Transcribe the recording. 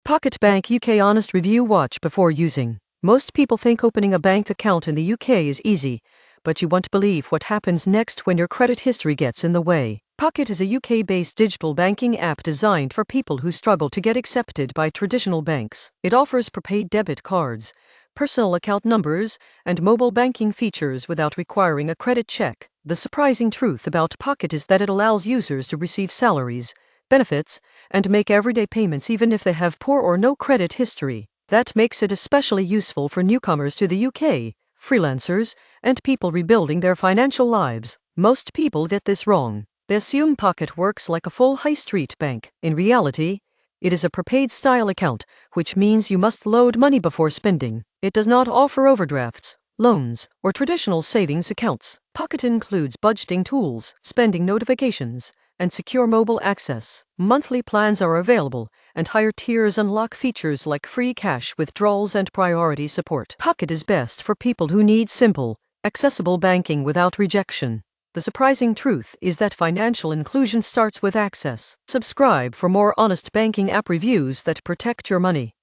Pocket Bank UK Honest Review. Watch before using. Most people think opening a bank account in the UK is easy, but you won't believe what happens next when your credit history gets in the way. Pocket is a UK-based digital banking app designed for people who struggle to get accepted by traditional banks. It offers prepaid debit cards, personal account numbers, and mobile banking features without requiring a credit check. The surprising truth about Pocket is that it allows users to receive salaries, benefits, and make everyday payments even if they have poor or no credit history. That makes it especially useful for newcomers to the UK, freelancers, and people rebuilding their financial lives. Most people get this wrong. They assume Pocket works like a full high street bank. In reality, it is a prepaid style account, which means you must load money before spending. It does not offer overdrafts, loans, or traditional savings accounts. Pocket includes budgeting tools, spending notifications, and secure mobile access. Monthly plans are available, and higher tiers unlock features like free cash withdrawals and priority support. Pocket is best for people who need simple, accessible banking without rejection. The surprising truth is that financial inclusion starts with access. Subscribe for more honest banking app reviews that protect your money.